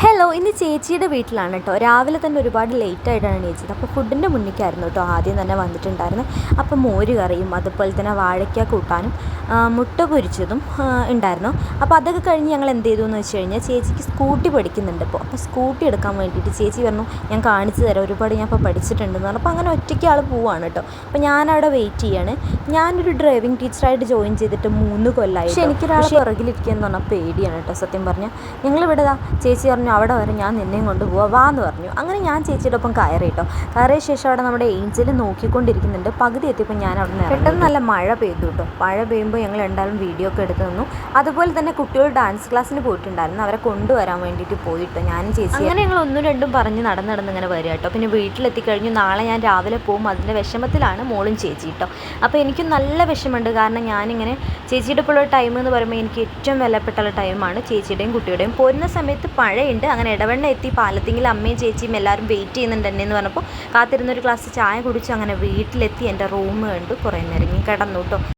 Hello, ഇന്ന് ചേച്ചിയുടെ വീട്ടിലാണ് കേട്ടോ. രാവിലെ തന്നെ ഒരുപാട് ലേറ്റ് ആയിട്ടാണ് എണീച്ചത്. അപ്പോൾ ഫുഡിൻ്റെ മുന്നിലേക്കായിരുന്നു കേട്ടോ ആദ്യം തന്നെ വന്നിട്ടുണ്ടായിരുന്നത്. അപ്പോൾ മോര് കറിയും അതുപോലെ തന്നെ വാഴയ്ക്ക കൂട്ടാനും മുട്ട പൊരിച്ചതും ഉണ്ടായിരുന്നു. അപ്പോൾ അതൊക്കെ കഴിഞ്ഞ് ഞങ്ങൾ എന്ത് ചെയ്തു എന്ന് വെച്ച് കഴിഞ്ഞാൽ, ചേച്ചിക്ക് സ്കൂട്ടി പഠിക്കുന്നുണ്ട് അപ്പോൾ സ്കൂട്ടി എടുക്കാൻ വേണ്ടിയിട്ട് ചേച്ചി പറഞ്ഞു ഞാൻ കാണിച്ചു തരാം, ഒരുപാട് ഞാൻ ഇപ്പോൾ പഠിച്ചിട്ടുണ്ടെന്ന് പറഞ്ഞു. അപ്പോൾ അങ്ങനെ ഒറ്റയ്ക്ക് ആൾ പോവാണ് കേട്ടോ. അപ്പോൾ ഞാനവിടെ വെയിറ്റ് ചെയ്യാണ്. ഞാനൊരു ഡ്രൈവിംഗ് ടീച്ചറായിട്ട് ജോയിൻ ചെയ്തിട്ട് 3 കൊല്ലമായി. പക്ഷേ എനിക്കൊരാൾ പുറകിലിരിക്കുക എന്ന് പറഞ്ഞാൽ പേടിയാണ് കേട്ടോ സത്യം പറഞ്ഞാൽ. ഞങ്ങളിവിടെ ചേച്ചി പറഞ്ഞു അവിടെ വരെ ഞാൻ നിന്നെയും കൊണ്ട് പോവാം വാ എന്ന് പറഞ്ഞു. അങ്ങനെ ഞാൻ ചേച്ചിയുടെ ഒപ്പം കയറി കേട്ടോ. കയറിയ ശേഷം അവിടെ നമ്മുടെ ഏഞ്ചൽ നോക്കിക്കൊണ്ടിരിക്കുന്നുണ്ട്. പകുതി എത്തിയപ്പോൾ ഞാൻ അവിടെ നിന്ന് പെട്ടെന്ന് നല്ല മഴ പെയ്തു കേട്ടോ. മഴ പെയ്യുമ്പോൾ ഞങ്ങൾ എന്തായാലും വീഡിയോ ഒക്കെ എടുത്തു തന്നു. അതുപോലെ തന്നെ കുട്ടികൾ ഡാൻസ് ക്ലാസ്സിന് പോയിട്ടുണ്ടായിരുന്നു, അവരെ കൊണ്ടുവരാൻ വേണ്ടിയിട്ട് പോയിട്ടോ ഞാനും ചേച്ചി. അങ്ങനെ ഞങ്ങൾ 1-2 പറഞ്ഞ് നടന്ന് ഇങ്ങനെ വരിക കേട്ടോ. പിന്നെ വീട്ടിലെത്തിക്കഴിഞ്ഞു. നാളെ ഞാൻ രാവിലെ പോകും. അതിൻ്റെ വിഷമത്തിലാണ് മോളും ചേച്ചി കേട്ടോ. അപ്പോൾ എനിക്ക് നല്ല വിഷമമുണ്ട്, കാരണം ഞാനിങ്ങനെ ചേച്ചിയുടെ ഇപ്പോൾ ടൈം എന്ന് പറയുമ്പോൾ എനിക്ക് ഏറ്റവും വിലപ്പെട്ടുള്ള ടൈമാണ് ചേച്ചിയുടെയും കുട്ടിയുടെയും. പോരുന്ന സമയത്ത് മഴയുണ്ട്. അങ്ങനെ ഇടവണ്ണ എത്തി പാലത്തിങ്കിൽ അമ്മയും ചേച്ചിയും എല്ലാവരും വെയിറ്റ് ചെയ്യുന്നുണ്ട് എന്നെ എന്ന് പറഞ്ഞപ്പോൾ കാത്തിരുന്നൊരു ഗ്ലാസ് ചായ കുടിച്ചു. അങ്ങനെ വീട്ടിലെത്തി എൻ്റെ റൂം കണ്ടു, കുറേ നേരം കിടന്നു കേട്ടോ.